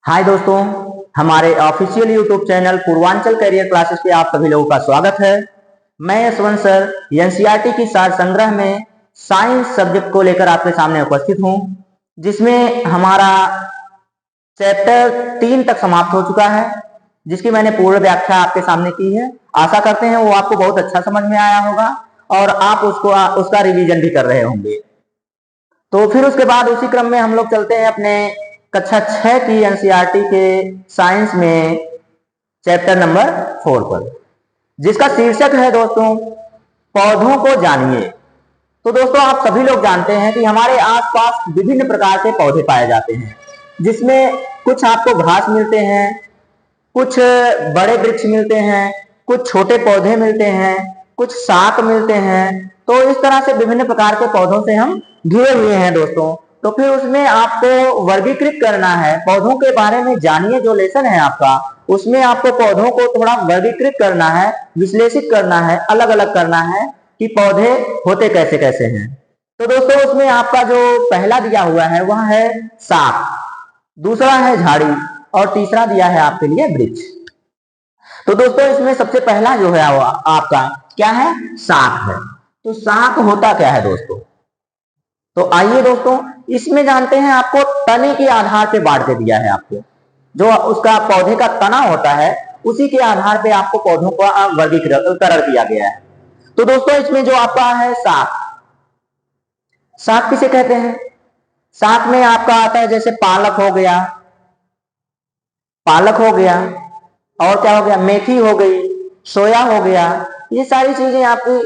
हाय दोस्तों, हमारे official YouTube channel Purvanchal career classes पे आप सभी लोगों का स्वागत है। मैं यशवंत सर एनसीईआरटी की सार संग्रह में साइंस सब्जेक्ट को लेकर आपके सामने उपस्थित हूं, जिसमें हमारा चैप्टर 3 तक समाप्त हो चुका है, जिसकी मैंने पूर्ण व्याख्या आपके सामने की है। आशा करते हैं वो आपको बहुत अच्छा समझ में आया होगा और आप उसका रिवीजन भी कर रहे होंगे। तो फिर उसके बाद उसी क्रम में हम लोग चलते हैं अपने कक्षा 6 की एनसीईआरटी के साइंस में चैप्टर नंबर 4 पर, जिसका शीर्षक है दोस्तों पौधों को जानिए। तो दोस्तों आप सभी लोग जानते हैं कि हमारे आसपास विभिन्न प्रकार के पौधे पाए जाते हैं, जिसमें कुछ आपको घास मिलते हैं, कुछ बड़े वृक्ष मिलते हैं, कुछ छोटे पौधे मिलते हैं, कुछ शाक मिलते हैं। तो इस तरह से विभिन्न प्रकार के पौधों से हम घिरे हुए हैं दोस्तों। तो फिर उसमें आपको वर्गीकृत करना है, पौधों के बारे में जानिए। जो लेसन है आपका, उसमें आपको पौधों को थोड़ा वर्गीकृत करना है, विश्लेषित करना है, अलग अलग करना है कि पौधे होते कैसे कैसे हैं। तो दोस्तों उसमें आपका जो पहला दिया हुआ है वह है शाक, दूसरा है झाड़ी और तीसरा दिया है आपके लिए वृक्ष। तो दोस्तों इसमें सबसे पहला जो है आपका क्या है, शाक है। तो शाक होता क्या है दोस्तों? तो आइए दोस्तों इसमें जानते हैं। आपको तने के आधार पे बांट के दिया है, आपको जो उसका पौधे का तना होता है उसी के आधार पे आपको पौधों का वर्गीकरण किया गया है। तो दोस्तों इसमें जो आपका है शाक, शाक किसे कहते हैं? शाक में आपका आता है जैसे पालक हो गया, और क्या हो गया, मेथी हो गई, सोया हो गया। ये सारी चीजें आपकी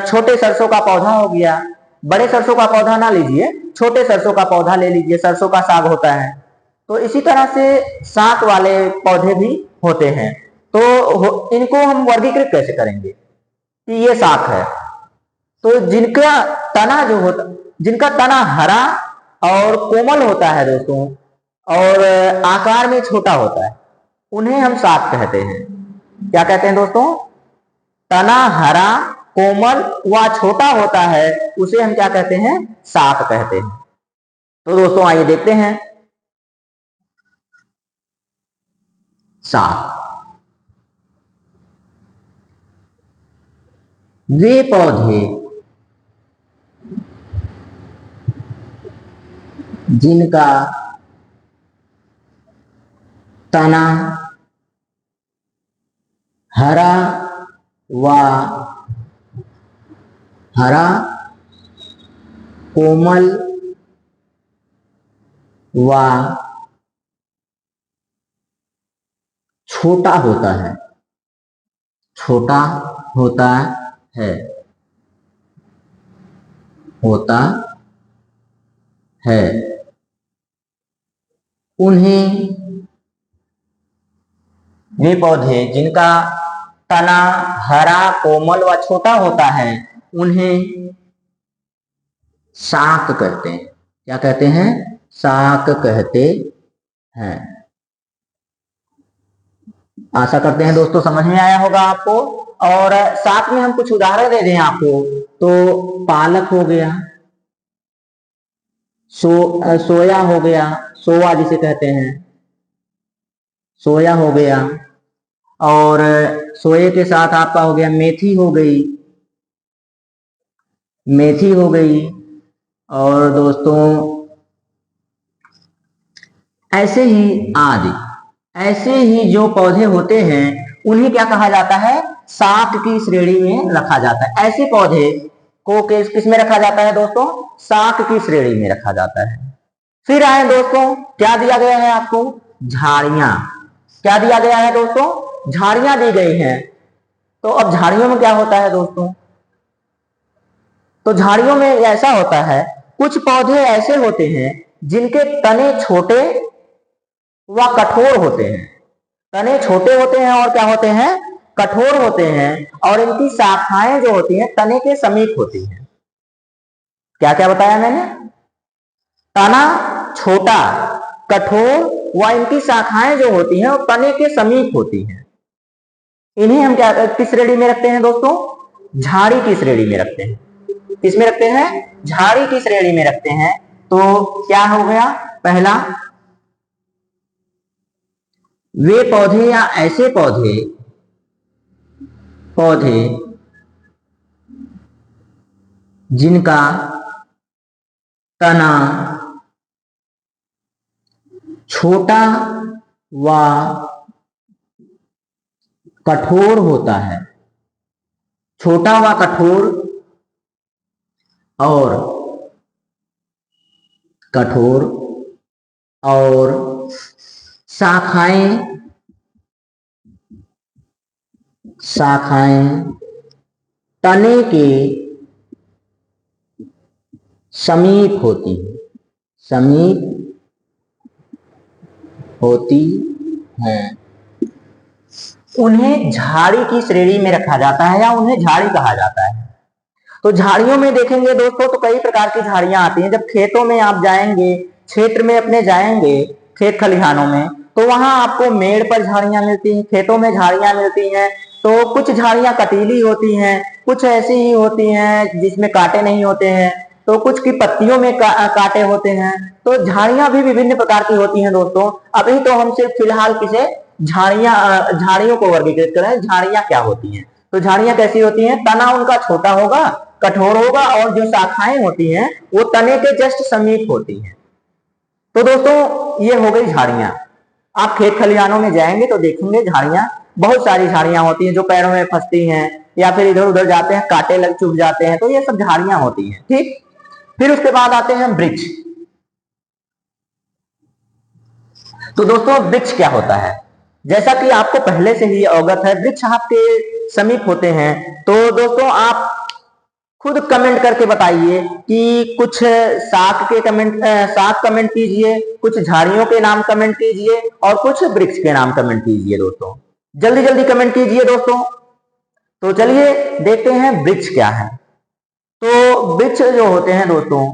छोटे सरसों का पौधा हो गया। बड़े सरसों का पौधा ना लीजिए, छोटे सरसों का पौधा ले लीजिए, सरसों का साग होता है। तो इसी तरह से शाक वाले पौधे भी होते हैं। तो इनको हम वर्गीकृत कैसे करेंगे कि ये शाक है? तो जिनका तना हरा और कोमल होता है दोस्तों, और आकार में छोटा होता है, उन्हें हम शाक कहते हैं। क्या कहते हैं दोस्तों? तना हरा, कोमल व छोटा होता है, उसे हम क्या कहते हैं? शाक कहते हैं। तो दोस्तों आइए देखते हैं शाक। वे पौधे जिनका तना हरा कोमल व छोटा होता है, उन्हें, वे पौधे जिनका तना हरा, कोमल व छोटा होता है, उन्हें शाक कहते हैं। क्या कहते हैं? शाक कहते हैं। आशा करते हैं दोस्तों समझ में आया होगा आपको। और साथ में हम कुछ उदाहरण दे दें आपको, तो पालक हो गया, सोया हो गया, सोया जिसे कहते हैं, सोया हो गया, और सोए के साथ आपका हो गया मेथी हो गई, और दोस्तों ऐसे ही जो पौधे होते हैं उन्हें क्या कहा जाता है? शाक की श्रेणी में रखा जाता है। ऐसे पौधे को किस में रखा जाता है दोस्तों? शाक की श्रेणी में रखा जाता है। फिर आए दोस्तों, क्या दिया गया है आपको? झाड़ियां। क्या दिया गया है दोस्तों? झाड़ियां दी गई हैं। तो अब झाड़ियों में क्या होता है दोस्तों? तो झाड़ियों में ऐसा होता है, कुछ पौधे ऐसे होते हैं जिनके तने छोटे व कठोर होते हैं। तने छोटे होते हैं और क्या होते हैं? कठोर होते हैं, और इनकी शाखाएं जो होती हैं तने के समीप होती हैं। क्या क्या बताया मैंने? तना छोटा, कठोर व इनकी शाखाएं जो होती हैं वो तने के समीप होती हैं। इन्हें हम क्या किस श्रेणी में रखते हैं दोस्तों? झाड़ी की श्रेणी में रखते हैं। किसमें रखते हैं? झाड़ी की श्रेणी में रखते हैं। तो क्या हो गया? पहला वे पौधे या ऐसे पौधे पौधे जिनका तना छोटा व कठोर होता है, छोटा व कठोर और कठोर और शाखाएं तने के समीप होती हैं, उन्हें झाड़ी की श्रेणी में रखा जाता है या उन्हें झाड़ी कहा जाता है। तो झाड़ियों में देखेंगे दोस्तों तो कई प्रकार की झाड़ियां आती हैं। जब खेतों में आप जाएंगे, क्षेत्र में अपने जाएंगे, खेत खलिहानों में, तो वहां आपको मेड़ पर झाड़ियां मिलती हैं, खेतों में झाड़ियां मिलती हैं। तो कुछ झाड़ियां कटीली होती हैं, कुछ ऐसी ही होती हैं जिसमें कांटे नहीं होते हैं, तो कुछ की पत्तियों में कांटे होते हैं। तो झाड़ियां भी विभिन्न प्रकार की होती हैं दोस्तों। अभी तो हम सिर्फ फिलहाल किसे झाड़ियों को वर्गीकृत करें, झाड़ियां क्या होती हैं। तो झाड़ियां कैसी होती हैं, तना उनका छोटा होगा, कठोर होगा और जो शाखाएं होती हैं वो तने के जस्ट समीप होती हैं। तो दोस्तों ये हो गई झाड़ियां। आप खेत खलिहानों में जाएंगे तो देखेंगे झाड़ियां, बहुत सारी झाड़ियां होती हैं जो पैरों में फंसती हैं या फिर इधर उधर जाते हैं, कांटे लग चुभ जाते हैं, तो ये सब झाड़ियां होती हैं। ठीक, फिर उसके बाद आते हैं वृक्ष। तो दोस्तों वृक्ष क्या होता है, जैसा कि आपको पहले से ही अवगत है, वृक्ष आपके समीप होते हैं। तो दोस्तों आप खुद कमेंट करके बताइए कि कुछ शाख कमेंट कीजिए, कुछ झाड़ियों के नाम कमेंट कीजिए और कुछ वृक्ष के नाम कमेंट कीजिए दोस्तों, जल्दी जल्दी कमेंट कीजिए दोस्तों। तो चलिए देखते हैं वृक्ष क्या है। तो वृक्ष जो होते हैं दोस्तों,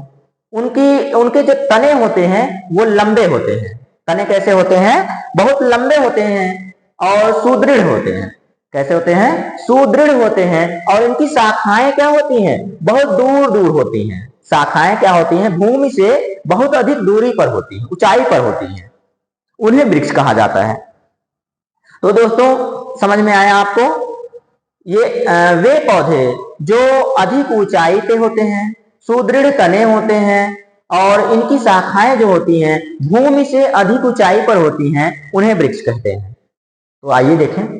उनके जो तने होते हैं वो लंबे होते हैं। तने कैसे होते हैं, बहुत लंबे होते हैं और सुदृढ़ होते हैं। कैसे होते हैं, सुदृढ़ होते हैं। और इनकी शाखाएं क्या होती हैं, बहुत दूर दूर होती हैं। शाखाएं क्या होती हैं, भूमि से बहुत अधिक दूरी पर होती हैं, ऊंचाई पर होती हैं, उन्हें वृक्ष कहा जाता है। तो दोस्तों समझ में आया आपको, ये वे पौधे जो अधिक ऊंचाई पे होते हैं, सुदृढ़ तने होते हैं और इनकी शाखाएं जो होती हैं भूमि से अधिक ऊंचाई पर होती हैं, उन्हें वृक्ष कहते हैं। तो आइए देखें,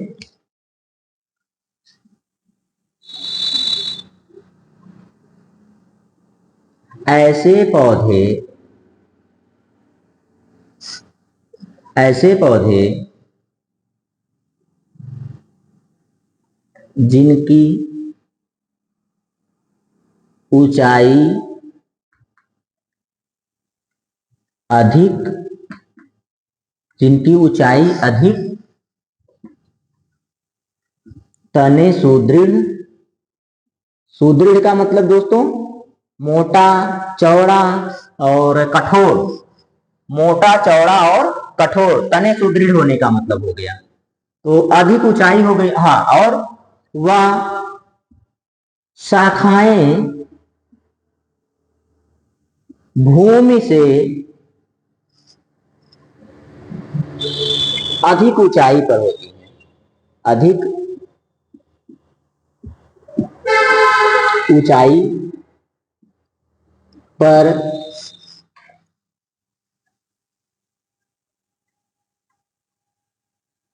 ऐसे पौधे जिनकी ऊंचाई अधिक तने सुदृढ़ का मतलब दोस्तों मोटा चौड़ा और कठोर, मोटा चौड़ा और कठोर, तने सुदृढ़ होने का मतलब हो गया। तो अधिक ऊंचाई हो गई, हाँ, और वह शाखाएं भूमि से अधिक ऊंचाई पर होती हैं, अधिक ऊंचाई पर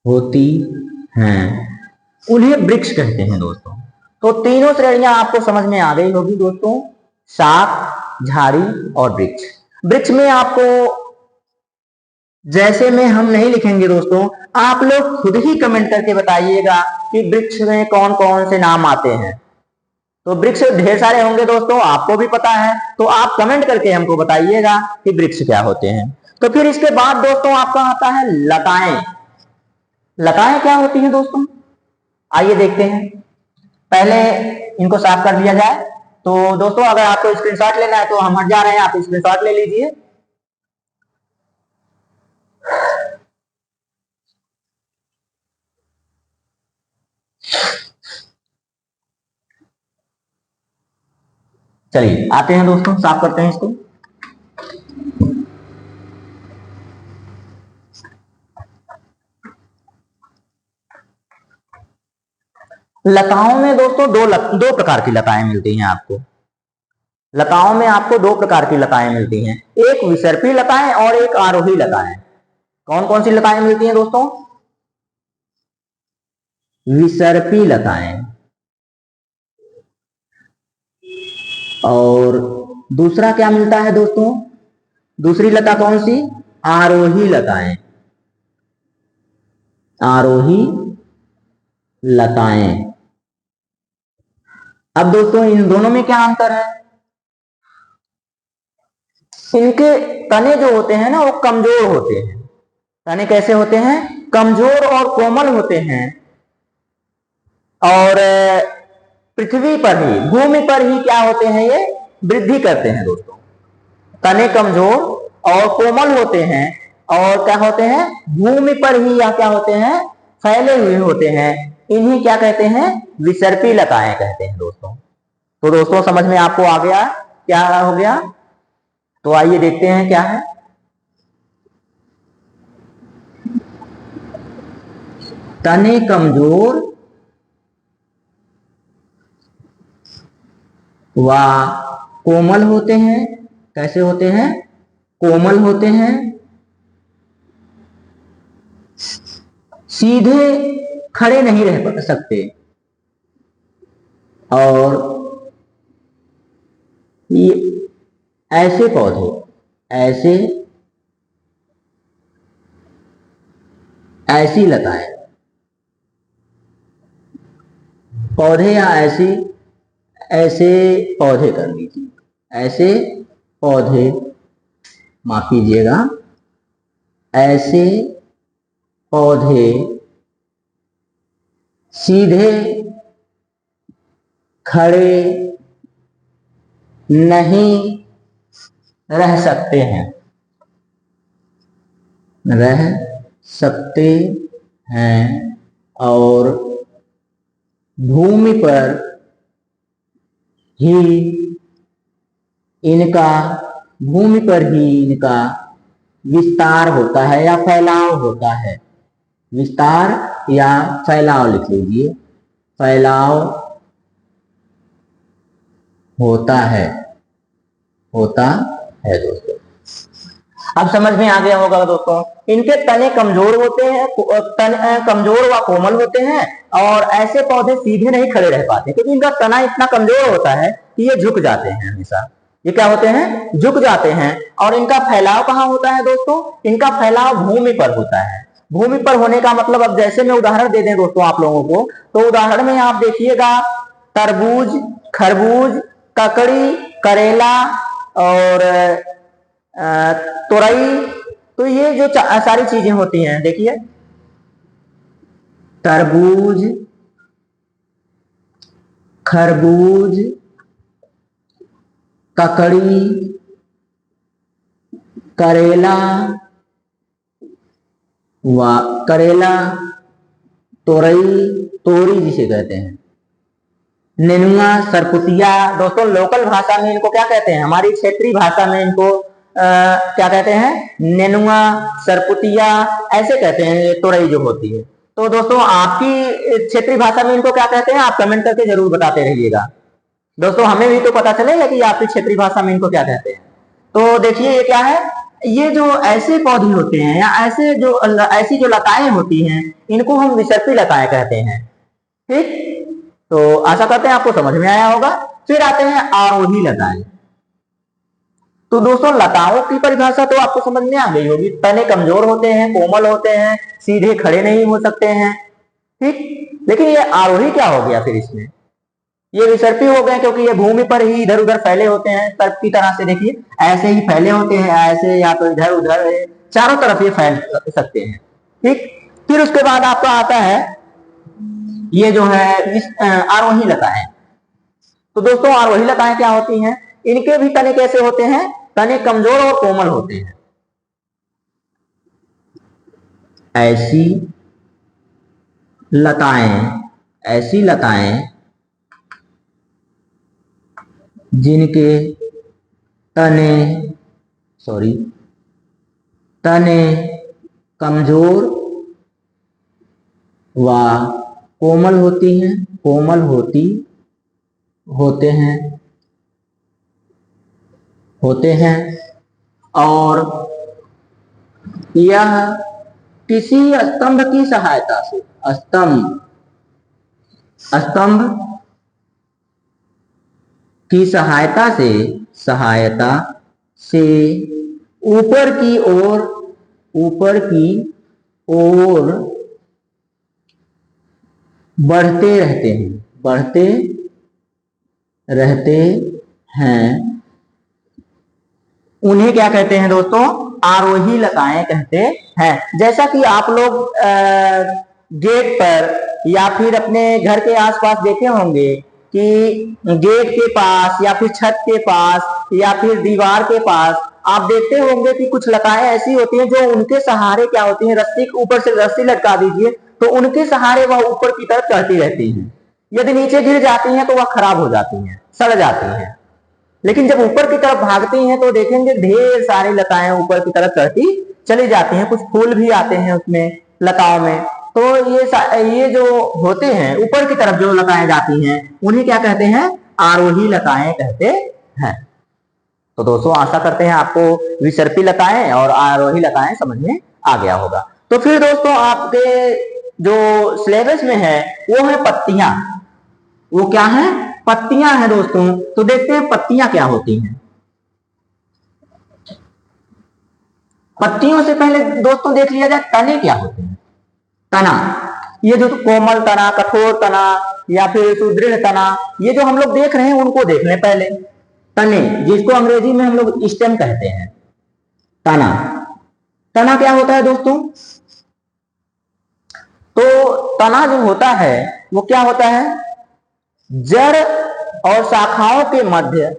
होती हैं, उन्हें वृक्ष कहते हैं दोस्तों। तो तीनों श्रेणियां आपको समझ में आ गई होगी दोस्तों, शाख, झाड़ी और वृक्ष। वृक्ष में आपको जैसे में हम नहीं लिखेंगे दोस्तों, आप लोग खुद ही कमेंट करके बताइएगा कि वृक्ष में कौन कौन से नाम आते हैं। तो वृक्ष ढेर सारे होंगे दोस्तों, आपको भी पता है, तो आप कमेंट करके हमको बताइएगा कि वृक्ष क्या होते हैं। तो फिर इसके बाद दोस्तों आपका आता है लताएं। लताएं क्या होती हैं दोस्तों, आइए देखते हैं। पहले इनको साफ कर लिया जाए। तो दोस्तों अगर आपको स्क्रीनशॉट लेना है तो हम हट जा रहे हैं, आप स्क्रीनशॉट ले लीजिए। चलिए आते हैं दोस्तों, साफ करते हैं इसको। लताओं में दोस्तों दो प्रकार की लताएं मिलती हैं आपको। लताओं में आपको दो प्रकार की लताएं मिलती हैं, एक विसर्पी लताएं और एक आरोही लताएं। कौन कौन सी लताएं मिलती हैं दोस्तों? विसर्पी लताएं, और दूसरा क्या मिलता है दोस्तों? दूसरी लता कौन सी? आरोही लताएं। आरोही लताएं। अब दोस्तों इन दोनों में क्या अंतर है? इनके तने जो होते हैं ना वो कमजोर होते हैं। तने कैसे होते हैं? कमजोर और कोमल होते हैं, और पृथ्वी पर ही, भूमि पर ही क्या होते हैं? ये वृद्धि करते हैं दोस्तों। तने कमजोर और कोमल होते हैं, और क्या होते हैं? भूमि पर ही या क्या होते हैं? फैले हुए होते हैं। इन्हीं क्या कहते हैं? विसर्पी लताएं कहते हैं दोस्तों। तो दोस्तों समझ में आपको आ गया क्या हो गया? तो आइए देखते हैं क्या है। तने कमजोर व कोमल होते हैं। कैसे होते हैं? कोमल होते हैं, सीधे खड़े नहीं रह सकते, और ये ऐसे पौधे, ऐसी लताएं, पौधे या ऐसे पौधे कर लीजिए, ऐसे पौधे, माफ कीजिएगा, ऐसे पौधे सीधे खड़े नहीं रह सकते हैं, और भूमि पर ही इनका विस्तार होता है या फैलाव होता है। विस्तार या फैलाव लिख लीजिए, फैलाव होता है दोस्तों। अब समझ में आ गया होगा दोस्तों, इनके तने कमजोर होते हैं, कमजोर व कोमल होते हैं, और ऐसे पौधे सीधे नहीं खड़े रह पाते, क्योंकि इनका तना इतना कमजोर होता है कि ये झुक जाते हैं हमेशा। ये क्या होते हैं? झुक जाते हैं। और इनका फैलाव कहाँ होता है दोस्तों? इनका फैलाव भूमि पर होता है। भूमि पर होने का मतलब, अब जैसे मैं उदाहरण दे दें दोस्तों आप लोगों को, तो उदाहरण में आप देखिएगा तरबूज, खरबूज, ककड़ी, करेला और तोरई। तो ये जो सारी चीजें होती हैं, देखिए तरबूज, खरबूज, ककड़ी, करेला, तोरी जिसे कहते हैं, नेनुआ, सरपुतिया। दोस्तों लोकल भाषा में इनको क्या कहते हैं? हमारी क्षेत्रीय भाषा में इनको क्या कहते हैं? नेनुआ, सरपुतिया ऐसे कहते हैं, ये तोरई जो होती है। तो दोस्तों आपकी क्षेत्रीय भाषा में इनको क्या कहते हैं? आप कमेंट करके जरूर बताते रहिएगा दोस्तों, हमें भी तो पता चलेगा कि आपकी क्षेत्रीय भाषा में इनको क्या कहते हैं। तो देखिए ये क्या है, ये जो ऐसे पौधे होते हैं या ऐसी जो लताएं होती हैं, इनको हम विसर्पी लताएं कहते हैं। ठीक, तो आशा करते हैं आपको समझ में आया होगा। फिर आते हैं आरोही लताएं। तो दोस्तों लताओं की परिभाषा तो आपको समझ में आ गई होगी। तने कमजोर होते हैं, कोमल होते हैं, सीधे खड़े नहीं हो सकते हैं। ठीक, लेकिन ये आरोही क्या हो गया फिर इसमें? ये विसर्पी हो गए, क्योंकि ये भूमि पर ही इधर उधर फैले होते हैं। सर्प की तरह से देखिए, ऐसे ही फैले होते हैं, ऐसे या तो इधर उधर, चारों तरफ ये फैल सकते हैं। ठीक, फिर उसके बाद आपका आता है ये जो है आरोही लताएं। तो दोस्तों आरोही लताएं क्या होती हैं? इनके भी तने कैसे होते हैं? तने कमजोर और कोमल होते हैं। ऐसी लताएं जिनके तने कमजोर व कोमल होती हैं, कोमल होती होते हैं, होते हैं, और यह किसी स्तंभ की सहायता से, स्तंभ स्तंभ की सहायता से ऊपर की ओर, ऊपर की ओर बढ़ते रहते हैं, बढ़ते रहते हैं। उन्हें क्या कहते हैं दोस्तों? आरोही लताएं कहते हैं। जैसा कि आप लोग गेट पर या फिर अपने घर के आसपास देखे होंगे कि गेट के पास या फिर छत के पास या फिर दीवार के पास आप देखते होंगे कि कुछ लताएं ऐसी होती हैं जो उनके सहारे क्या होती हैं, रस्सी के ऊपर से रस्सी लटका दीजिए तो उनके सहारे वह ऊपर की तरफ चढ़ती रहती हैं। यदि नीचे गिर जाती हैं तो वह खराब हो जाती हैं, सड़ जाती हैं। लेकिन जब ऊपर की तरफ भागती हैं तो देखेंगे ढेर सारी लताएं ऊपर की तरफ चढ़ती चली जाती हैं, कुछ फूल भी आते हैं उसमें, लताओं में। तो ये जो होते हैं ऊपर की तरफ जो लताएं जाती हैं उन्हें क्या कहते हैं? आरोही लताएं कहते हैं। तो दोस्तों आशा करते हैं आपको विसर्पी लताएं और आरोही लताएं समझ में आ गया होगा। तो फिर दोस्तों आपके जो सिलेबस में है वो है पत्तियां। वो क्या है? पत्तियां हैं दोस्तों। तो देखते हैं पत्तियां क्या होती हैं। पत्तियों से पहले दोस्तों देख लिया जाए तने क्या होते हैं। तना, ये जो कोमल तना, कठोर तना या फिर सुदृढ़ तना, ये जो हम लोग देख रहे हैं उनको देख लें पहले। तने, जिसको अंग्रेजी में हम लोग स्टेम कहते हैं, तना। तना क्या होता है दोस्तों? तो तना जो होता है वो क्या होता है? जड़ और शाखाओं के मध्य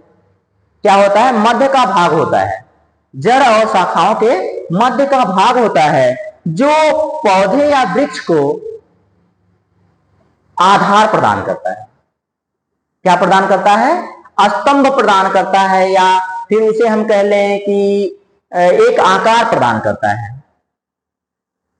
क्या होता है? मध्य का भाग होता है। जड़ और शाखाओं के मध्य का भाग होता है जो पौधे या वृक्ष को आधार प्रदान करता है। क्या प्रदान करता है? स्तंभ प्रदान करता है, या फिर उसे हम कह लें कि एक आकार प्रदान करता है।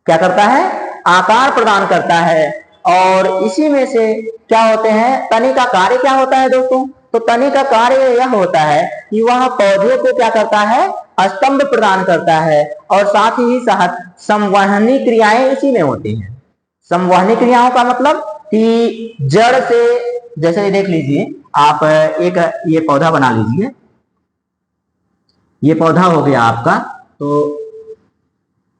क्या करता है? आकार प्रदान करता है। और इसी में से क्या होते हैं? तने का कार्य क्या होता है दोस्तों? तो तने का कार्य यह होता है कि वह पौधे को क्या करता है? स्तंभ प्रदान करता है, और साथ ही साथ संवहनी क्रियाएं इसी में होती हैं। संवहनी क्रियाओं का मतलब कि जड़ से, जैसे देख लीजिए आप, एक ये पौधा बना लीजिए, ये पौधा हो गया आपका। तो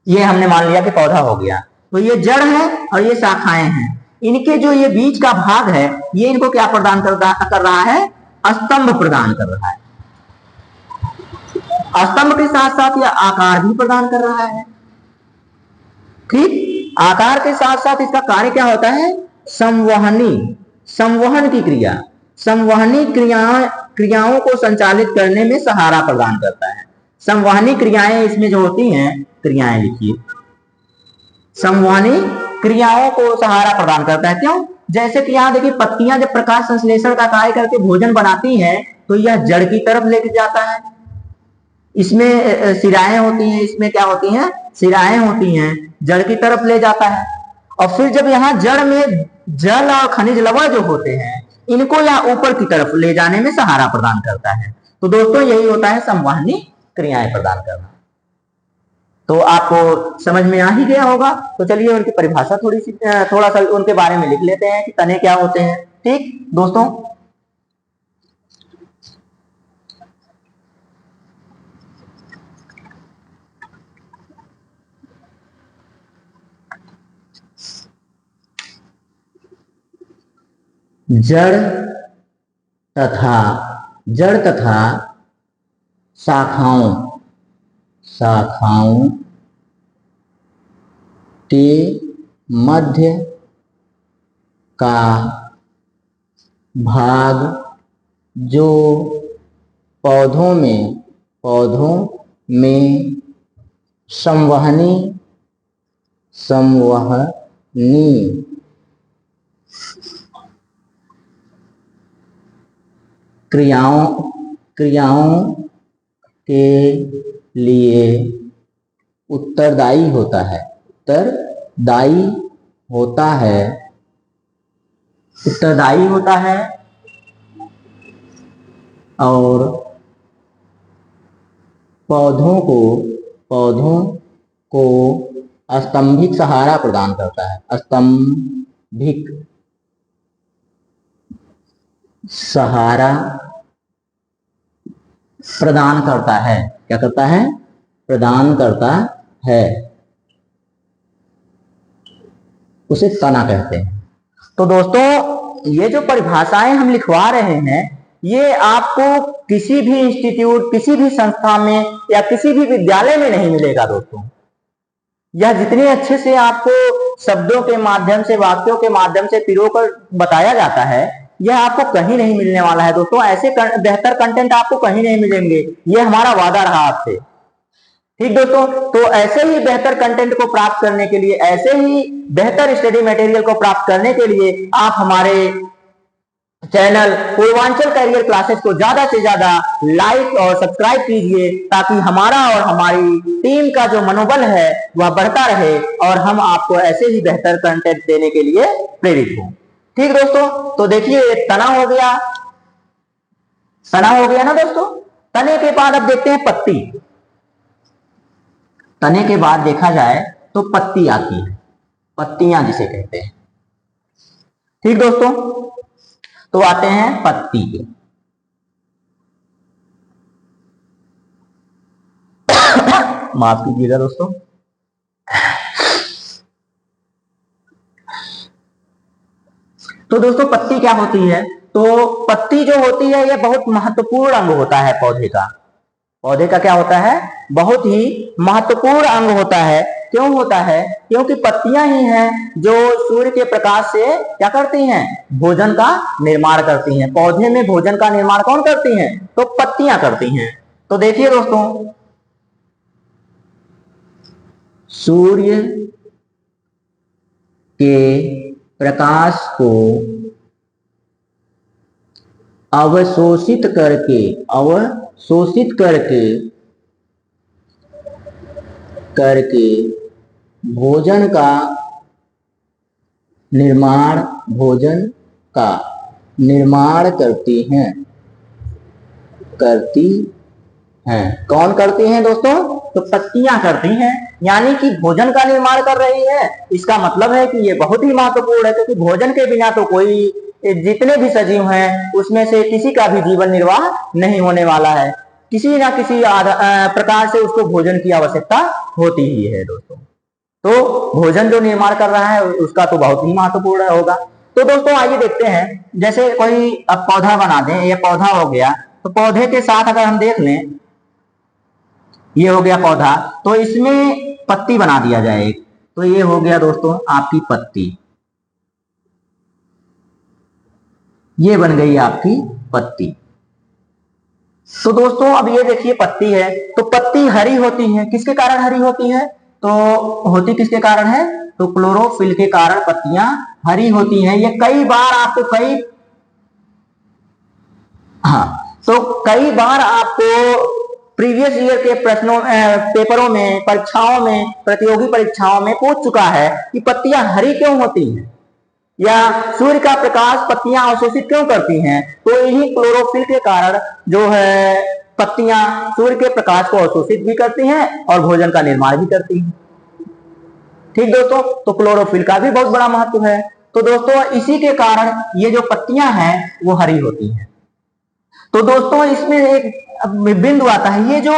ये हमने मान लिया कि पौधा हो गया। तो ये जड़ है और ये शाखाएं हैं। इनके जो ये बीच का भाग है ये इनको क्या प्रदान कर रहा है? स्तंभ प्रदान कर रहा है। स्तंभ के साथ साथ यह आकार भी प्रदान कर रहा है। ठीक, आकार के साथ साथ इसका कार्य क्या होता है? संवहनी, संवहन की क्रिया, संवहनी क्रियाओं को संचालित करने में सहारा प्रदान करता है। संवहनी क्रियाएं इसमें जो होती हैं, क्रियाएं लिखिए। संवहनी क्रियाओं को सहारा प्रदान करता है। क्यों? जैसे कि यहां देखिए पत्तियां जब प्रकाश संश्लेषण का कार्य करके भोजन बनाती हैं तो यह जड़ की तरफ लेके जाता है। इसमें सिराएं होती हैं, इसमें क्या होती हैं? सिराएं होती हैं, जड़ की तरफ ले जाता है। और फिर जब यहाँ जड़ में जल और खनिज लवण जो होते हैं इनको यह ऊपर की तरफ ले जाने में सहारा प्रदान करता है। तो दोस्तों यही होता है संवहनी क्रियाएं प्रदान करना। तो आपको समझ में आ ही गया होगा। तो चलिए उनकी परिभाषा थोड़ा सा उनके बारे में लिख लेते हैं कि तने क्या होते हैं। ठीक दोस्तों, जड़ तथा शाखाओं के मध्य का भाग जो पौधों में संवहनी क्रियाओं के लिए उत्तरदायी होता है उत्तरदायी होता है और पौधों को स्तंभिक सहारा प्रदान करता है। स्तंभिक सहारा प्रदान करता है। क्या करता है? प्रदान करता है। उसे तना कहते हैं। तो दोस्तों ये जो परिभाषाएं हम लिखवा रहे हैं ये आपको किसी भी इंस्टीट्यूट, किसी भी संस्था में या किसी भी विद्यालय में नहीं मिलेगा दोस्तों। यह जितने अच्छे से आपको शब्दों के माध्यम से, वाक्यों के माध्यम से पिरोकर बताया जाता है, यह आपको कहीं नहीं मिलने वाला है दोस्तों। ऐसे बेहतर कंटेंट आपको कहीं नहीं मिलेंगे, ये हमारा वादा रहा आपसे। ठीक दोस्तों, तो ऐसे ही बेहतर कंटेंट को प्राप्त करने के लिए, ऐसे ही बेहतर स्टडी मटेरियल को प्राप्त करने के लिए आप हमारे चैनल पूर्वांचल करियर क्लासेस को ज्यादा से ज्यादा लाइक और सब्सक्राइब कीजिए, ताकि हमारा और हमारी टीम का जो मनोबल है वह बढ़ता रहे और हम आपको ऐसे ही बेहतर कंटेंट देने के लिए प्रेरित हों। ठीक दोस्तों, तो देखिए तना हो गया, तना हो गया ना दोस्तों। तने के बाद अब देखते हैं पत्ती। तने के बाद देखा जाए तो पत्ती आती है, पत्तियां जिसे कहते हैं। ठीक दोस्तों, तो आते हैं पत्ती के। माफ कीजिएगा दोस्तों। तो दोस्तों पत्ती क्या होती है? तो पत्ती जो होती है यह बहुत महत्वपूर्ण अंग होता है पौधे का। पौधे का क्या होता है? बहुत ही महत्वपूर्ण अंग होता है। क्यों होता है? क्योंकि पत्तियां ही हैं जो सूर्य के प्रकाश से क्या करती हैं? भोजन का निर्माण करती हैं। पौधे में भोजन का निर्माण कौन करती हैं? तो पत्तियां करती हैं। तो देखिए दोस्तों, सूर्य के प्रकाश को अवशोषित करके भोजन का निर्माण करती हैं। कौन करती हैं दोस्तों? तो पत्तियां करती हैं। यानी कि भोजन का निर्माण कर रही है। इसका मतलब है कि ये बहुत ही महत्वपूर्ण है, क्योंकि भोजन के बिना तो कोई, जितने भी सजीव हैं उसमें से किसी का भी जीवन निर्वाह नहीं होने वाला है। किसी ना किसी प्रकार से उसको भोजन की आवश्यकता होती ही है दोस्तों। तो भोजन जो निर्माण कर रहा है उसका तो बहुत ही महत्वपूर्ण होगा। तो दोस्तों आइए देखते हैं, जैसे कोई अब पौधा बना दें, ये पौधा हो गया, तो पौधे के साथ अगर हम देख लें, ये हो गया पौधा, तो इसमें पत्ती बना दिया जाए, तो ये हो गया दोस्तों आपकी पत्ती। ये बन गई आपकी पत्ती। तो दोस्तों अब ये देखिए पत्ती है, तो पत्ती हरी होती है। किसके कारण हरी होती है? तो होती किसके कारण है? तो क्लोरोफिल के कारण पत्तियां हरी होती हैं। ये कई बार आपको कई बार आपको प्रीवियस ईयर के प्रश्नों, पेपरों में, परीक्षाओं में, प्रतियोगी परीक्षाओं में पूछ चुका है कि पत्तियां हरी क्यों होती हैं, या सूर्य का प्रकाश पत्तियां अवशोषित क्यों करती हैं? तो इन्हीं क्लोरोफिल के कारण जो है पत्तियां सूर्य के प्रकाश को अवशोषित भी करती हैं और भोजन का निर्माण भी करती हैं। ठीक दोस्तों, तो क्लोरोफिल का भी बहुत बड़ा महत्व है। तो दोस्तों इसी के कारण ये जो पत्तियां हैं वो हरी होती हैं। तो दोस्तों इसमें एक बिंदु आता है, ये जो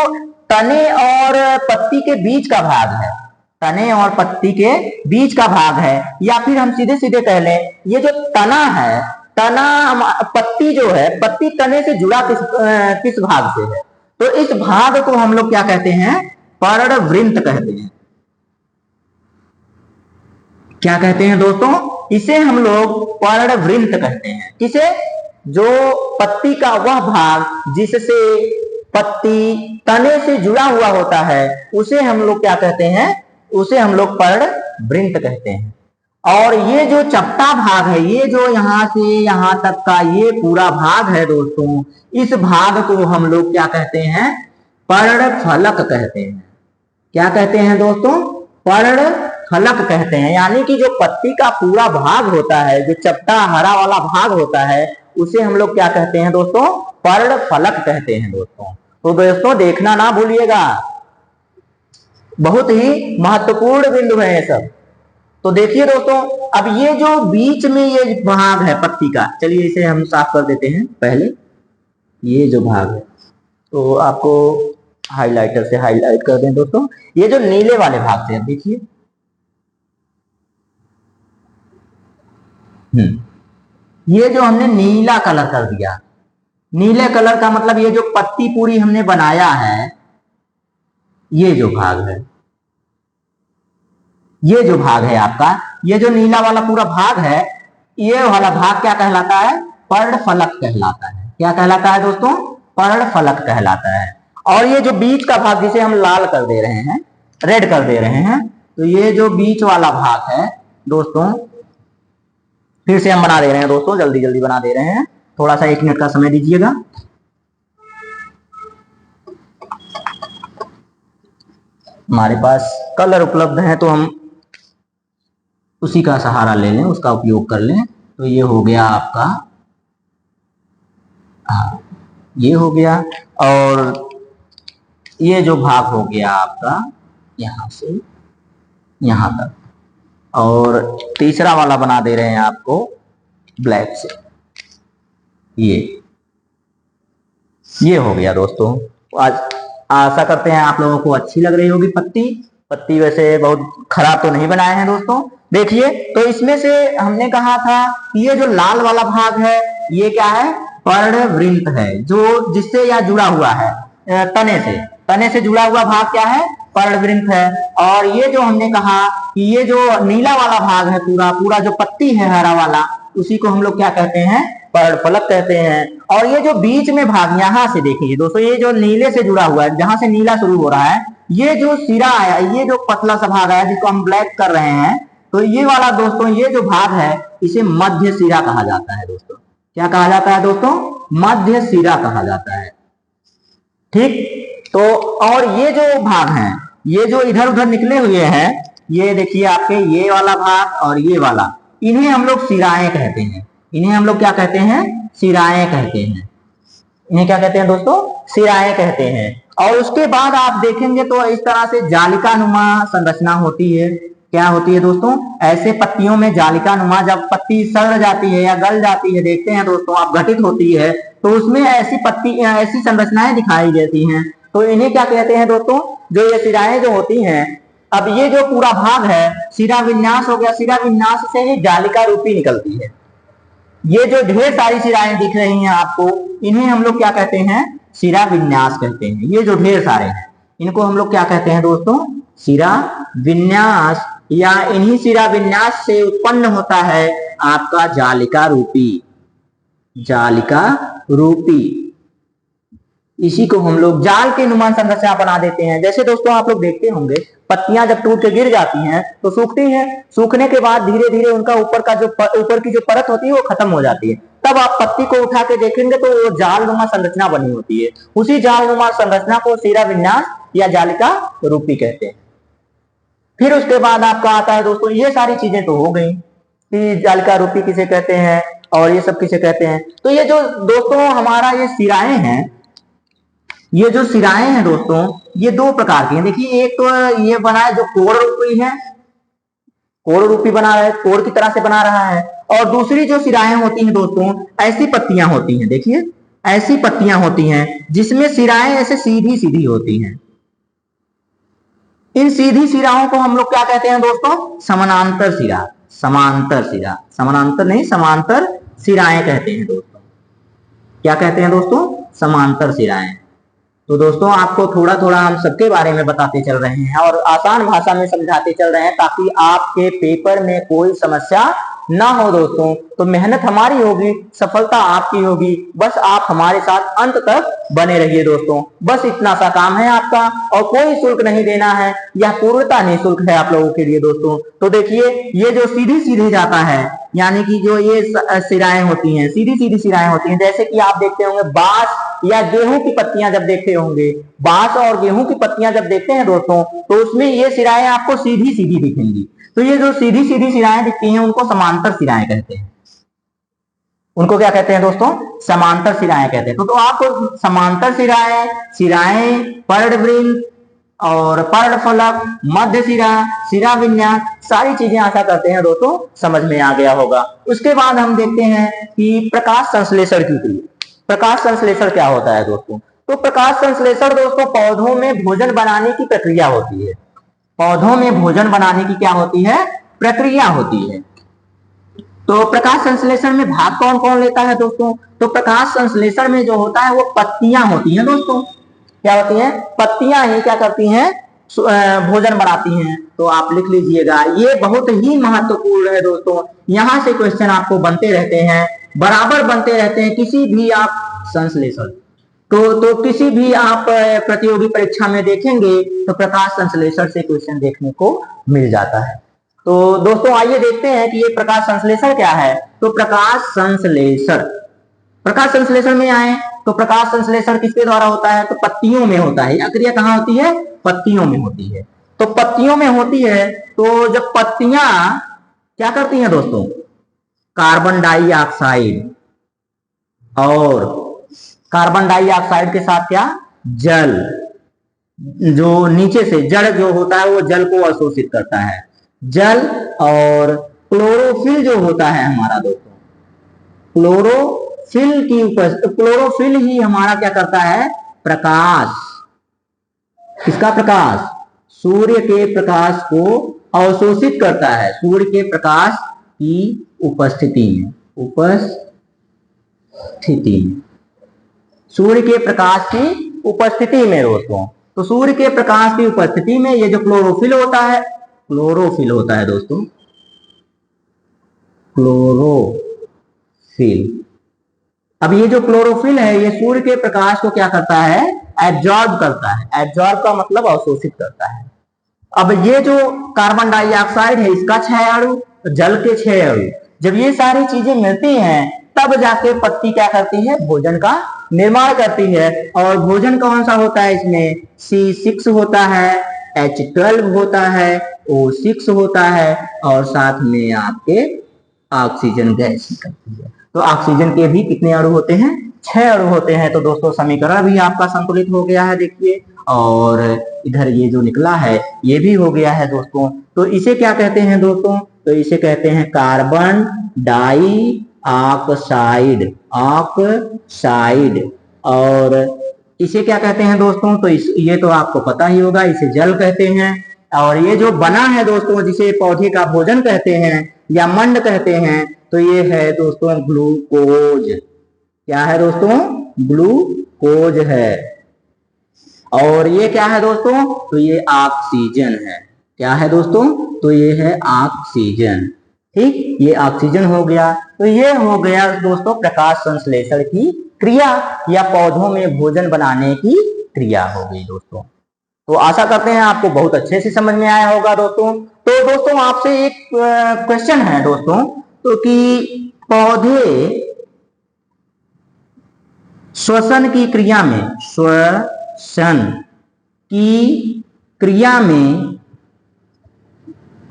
तने और पत्ती के बीच का भाग है, तने और पत्ती के बीच का भाग है, या फिर हम सीधे सीधे कह लें ये जो तना है, पत्ती जो है, पत्ती तने से जुड़ा किस भाग से है? तो इस भाग को हम लोग क्या कहते हैं? पर्णवृंत कहते हैं। क्या कहते हैं दोस्तों? इसे हम लोग पर्णवृंत कहते हैं। किसे? जो पत्ती का वह भाग जिससे पत्ती तने से जुड़ा हुआ होता है, उसे हम लोग क्या कहते हैं? उसे हम लोग पर्णवृंत कहते हैं। और ये जो चपटा भाग है, ये जो यहां से यहां तक का ये पूरा भाग है दोस्तों, इस भाग को हम लोग क्या कहते हैं? पर्णफलक कहते हैं। क्या कहते हैं दोस्तों? फलक कहते हैं, यानी कि जो पत्ती का पूरा भाग होता है, जो चपटा हरा वाला भाग होता है, उसे हम लोग क्या कहते हैं दोस्तों? पर्ण फलक कहते हैं दोस्तों। तो दोस्तों देखना ना भूलिएगा, बहुत ही महत्वपूर्ण बिंदु है ये सब। तो देखिए दोस्तों, अब ये जो बीच में ये भाग है पत्ती का, चलिए इसे हम साफ कर देते हैं पहले। ये जो भाग है तो आपको हाइलाइटर से हाईलाइट कर दें दोस्तों। ये जो नीले वाले भाग से, अब देखिए, ये जो हमने नीला कलर कर दिया, नीले कलर का मतलब ये जो पत्ती पूरी हमने बनाया है, ये जो भाग है, ये जो भाग है आपका, ये जो नीला वाला पूरा भाग है, ये वाला भाग क्या कहलाता है? पर्णफलक कहलाता है। क्या कहलाता है दोस्तों? पर्णफलक कहलाता है। और ये जो बीच का भाग जिसे हम लाल कर दे रहे हैं, रेड कर दे रहे हैं, तो ये जो बीच वाला भाग है दोस्तों, फिर से हम बना दे रहे हैं दोस्तों, जल्दी जल्दी बना दे रहे हैं, थोड़ा सा 1 मिनट का समय दीजिएगा। हमारे पास कलर उपलब्ध है तो हम उसी का सहारा ले लें, उसका उपयोग कर लें। तो ये हो गया आपका, हाँ ये हो गया, और ये जो भाग हो गया आपका यहां से यहां तक, और तीसरा वाला बना दे रहे हैं आपको ब्लैक से। ये हो गया दोस्तों। आज आशा करते हैं आप लोगों को अच्छी लग रही होगी पत्ती वैसे बहुत खराब तो नहीं बनाए हैं दोस्तों। देखिए, तो इसमें से हमने कहा था कि ये जो लाल वाला भाग है, ये क्या है? पर्णवृंत है, जो जिससे यह जुड़ा हुआ है, तने से जुड़ा हुआ भाग क्या है? पर्णवृंत है। और ये जो हमने कहा कि ये जो नीला वाला भाग है, पूरा जो पत्ती है हरा वाला, उसी को हम लोग क्या कहते हैं? पर्णफलक कहते हैं। और ये जो बीच में भाग, यहां से देखिए दोस्तों, ये जो नीले से जुड़ा हुआ है, जहां से नीला शुरू हो रहा है, ये जो सिरा आया, ये जो पतला सा भाग है जिसको हम ब्लैक कर रहे हैं, तो ये वाला दोस्तों, ये जो भाग है, इसे मध्य सिरा कहा जाता है दोस्तों। क्या कहा जाता है दोस्तों? मध्य सिरा कहा जाता है। ठीक, तो और ये जो भाग हैं, ये जो इधर उधर निकले हुए हैं, ये देखिए आपके, ये वाला भाग और ये वाला, इन्हें हम लोग सिराएं कहते हैं। इन्हें हम लोग क्या कहते हैं? सिराएं कहते हैं। इन्हें क्या कहते हैं दोस्तों? सिराएं कहते हैं। और उसके बाद आप देखेंगे तो इस तरह से जालिका नुमा संरचना होती है। क्या होती है दोस्तों? ऐसे पत्तियों में जालिका नुमा, जब पत्ती सड़ जाती है या गल जाती है, देखते हैं दोस्तों आप, घटित होती है, तो उसमें ऐसी संरचनाएं दिखाई देती हैं। तो इन्हें क्या कहते हैं दोस्तों? जो ये सिराएं जो होती हैं, अब ये जो पूरा भाग है, सिरा विन्यास हो गया, सिरा विन्यास से ही जालिका रूपी निकलती है। ये जो ढेर सारी सिराएं दिख रही हैं आपको, इन्हें हम लोग क्या कहते हैं? सिरा विन्यास कहते हैं। ये जो ढेर सारे हैं, इनको हम लोग क्या कहते हैं दोस्तों? सिरा विन्यास। या इन्हीं सिरा विन्यास से उत्पन्न होता है आपका जालिका रूपी। इसी को हम लोग जाल के नुमान संरचना बना देते हैं। जैसे दोस्तों आप लोग देखते होंगे, पत्तियां जब टूट के गिर जाती हैं तो सूखती हैं, सूखने के बाद धीरे धीरे उनका ऊपर की जो परत होती है वो खत्म हो जाती है। तब आप पत्ती को उठा के देखेंगे तो वो जाल नुमा संरचना बनी होती है। उसी जाल नुमा संरचना को सिरा विन्यास या जालिका रूपी कहते हैं। फिर उसके बाद आपका आता है दोस्तों, ये सारी चीजें तो हो गई कि जालिका रूपी किसे कहते हैं और ये सब किसे कहते हैं। तो ये जो दोस्तों हमारा ये सिराएं हैं, ये जो सिराएं हैं दोस्तों, ये 2 प्रकार की हैं। देखिए, एक तो ये बना है जो कोण रूपी है, कोण रूपी बना रहा है, कोण की तरह से बना रहा है। और दूसरी जो सिराएं होती हैं दोस्तों, ऐसी पत्तियां होती हैं। देखिए, ऐसी पत्तियां होती हैं जिसमें सिराएं ऐसे सीधी सीधी होती हैं। इन सीधी सिराओं को हम लोग क्या कहते हैं दोस्तों? समानांतर सिरा। समानांतर नहीं, समांतर सिराएं कहते हैं दोस्तों। क्या कहते हैं दोस्तों? समांतर सिराएं। तो दोस्तों आपको थोड़ा थोड़ा हम सबके बारे में बताते चल रहे हैं और आसान भाषा में समझाते चल रहे हैं, ताकि आपके पेपर में कोई समस्या ना हो दोस्तों। तो मेहनत हमारी होगी, सफलता आपकी होगी। बस आप हमारे साथ अंत तक बने रहिए दोस्तों। बस इतना सा काम है आपका, और कोई शुल्क नहीं देना है, यह पूर्णतः निःशुल्क है आप लोगों के लिए दोस्तों। तो देखिए, ये जो सीधी सीधी जाता है, यानी कि जो ये सिराएं होती हैं, सीधी सीधी सिराएं होती हैं, जैसे कि आप देखते होंगे बांस या गेहूं की पत्तियां जब देखते होंगे, बांस और गेहूं की पत्तियां जब देखते हैं दोस्तों, तो उसमें ये सिराएं आपको सीधी सीधी दिखेंगी। तो ये जो सीधी सीधी शिराएं दिखती हैं उनको समांतर शिराएं कहते हैं। उनको क्या कहते हैं दोस्तों? समांतर शिराएं कहते हैं। तो आपको समांतर शिराएं, शिराएं, पर्णवृंत और पर्णफलक, मध्य शिरा, शिरा विन्यास, सारी चीजें आशा करते हैं दोस्तों समझ में आ गया होगा। उसके बाद हम देखते हैं कि प्रकाश संश्लेषण की क्रिया। प्रकाश संश्लेषण क्या होता है दोस्तों? तो प्रकाश संश्लेषण दोस्तों पौधों में भोजन बनाने की प्रक्रिया होती है। पौधों में भोजन बनाने की क्या होती है? प्रक्रिया होती है। तो प्रकाश संश्लेषण में भाग कौन कौन लेता है दोस्तों? तो प्रकाश संश्लेषण में जो होता है वो पत्तियां होती हैं दोस्तों। क्या होती हैं? पत्तियां ही क्या करती हैं? भोजन बनाती हैं। तो आप लिख लीजिएगा, ये बहुत ही महत्वपूर्ण है दोस्तों। यहां से क्वेश्चन आपको बनते रहते हैं, बराबर बनते रहते हैं किसी भी आप संश्लेषण। तो किसी भी आप प्रतियोगी परीक्षा में देखेंगे तो प्रकाश संश्लेषण से क्वेश्चन देखने को मिल जाता है। तो दोस्तों आइए देखते हैं कि ये प्रकाश संश्लेषण क्या है। तो प्रकाश संश्लेषण में आए तो प्रकाश संश्लेषण किसके द्वारा होता है? तो पत्तियों में होता है। यह क्रिया कहाँ होती है? पत्तियों में होती है। तो पत्तियों में होती है तो जब पत्तियां क्या करती हैं दोस्तों? कार्बन डाइऑक्साइड और कार्बन डाइऑक्साइड के साथ क्या? जल, जो नीचे से जड़ जो होता है वो जल को अवशोषित करता है। जल और क्लोरोफिल जो होता है हमारा दोस्तों, क्लोरोफिल ही हमारा क्या करता है? प्रकाश, किसका प्रकाश? सूर्य के प्रकाश को अवशोषित करता है। सूर्य के प्रकाश की उपस्थिति में, सूर्य के प्रकाश की उपस्थिति में दोस्तों। तो सूर्य के प्रकाश की उपस्थिति में ये जो क्लोरोफिल होता है दोस्तों, क्लोरोफिल। अब ये जो क्लोरोफिल है ये सूर्य के प्रकाश को क्या करता है? एब्जॉर्ब करता है। एब्जॉर्ब का मतलब अवशोषित करता है। अब ये जो कार्बन डाइऑक्साइड है इसका 6 अणु, जल के 6 अणु, जब ये सारी चीजें मिलती हैं तब जाके पत्ती क्या करती है? भोजन का निर्माण करती है। और भोजन कौन सा होता है इसमें? C6 होता है, H12 होता है, O6 होता है और साथ में आपके ऑक्सीजन गैस निकलती है। तो ऑक्सीजन के भी कितने अणु होते हैं? 6 अणु होते हैं। तो दोस्तों समीकरण भी आपका संतुलित हो गया है देखिए, और इधर ये जो निकला है ये भी हो गया है दोस्तों। तो इसे क्या कहते हैं दोस्तों? तो इसे कहते हैं कार्बन डाइऑक्साइड, और इसे क्या कहते हैं दोस्तों? तो ये तो आपको पता ही होगा, इसे जल कहते हैं। और ये जो बना है दोस्तों जिसे पौधे का भोजन कहते हैं या मंड कहते हैं, तो ये है दोस्तों ग्लूकोज। क्या है दोस्तों? ग्लूकोज है। और ये क्या है दोस्तों? तो ये ऑक्सीजन है। क्या है दोस्तों? तो ये है ऑक्सीजन। ठीक, ये ऑक्सीजन हो गया। तो ये हो गया दोस्तों प्रकाश संश्लेषण की क्रिया या पौधों में भोजन बनाने की क्रिया हो गई दोस्तों। तो आशा करते हैं आपको बहुत अच्छे से समझ में आया होगा दोस्तों। तो दोस्तों आपसे एक क्वेश्चन है दोस्तों, तो कि पौधे श्वसन की क्रिया में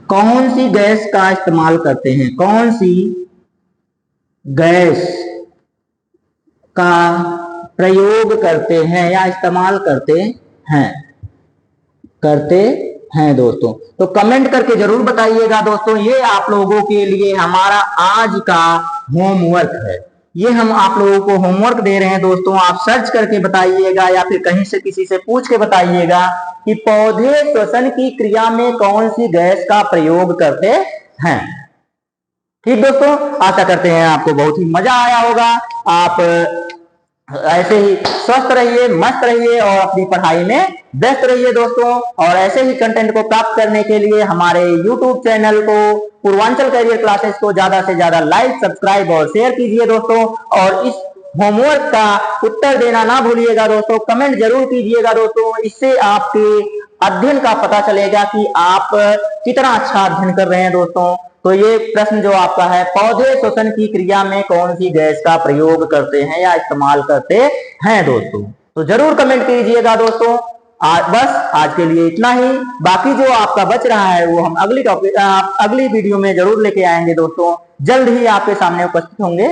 कौन सी गैस का इस्तेमाल करते हैं? कौन सी गैस का प्रयोग करते हैं या इस्तेमाल करते हैं दोस्तों? तो कमेंट करके जरूर बताइएगा दोस्तों। ये आप लोगों के लिए हमारा आज का होमवर्क है। ये हम आप लोगों को होमवर्क दे रहे हैं दोस्तों। आप सर्च करके बताइएगा या फिर कहीं से किसी से पूछ के बताइएगा कि पौधे श्वसन की क्रिया में कौन सी गैस का प्रयोग करते हैं। ठीक दोस्तों, आशा करते हैं आपको बहुत ही मजा आया होगा। आप ऐसे ही स्वस्थ रहिए, मस्त रहिए और अपनी पढ़ाई में व्यस्त रहिए दोस्तों। और ऐसे ही कंटेंट को प्राप्त करने के लिए हमारे YouTube चैनल को पूर्वांचल करियर क्लासेस को ज्यादा से ज्यादा लाइक, सब्सक्राइब और शेयर कीजिए दोस्तों। और इस होमवर्क का उत्तर देना ना भूलिएगा दोस्तों, कमेंट जरूर कीजिएगा दोस्तों। इससे आपके अध्ययन का पता चलेगा कि आप कितना अच्छा अध्ययन कर रहे हैं दोस्तों। तो ये प्रश्न जो आपका है, पौधे श्वसन की क्रिया में कौन सी गैस का प्रयोग करते हैं या इस्तेमाल करते हैं दोस्तों, तो जरूर कमेंट कीजिएगा दोस्तों। बस आज के लिए इतना ही। बाकी जो आपका बच रहा है वो हम अगली वीडियो में जरूर लेके आएंगे दोस्तों, जल्द ही आपके सामने उपस्थित होंगे।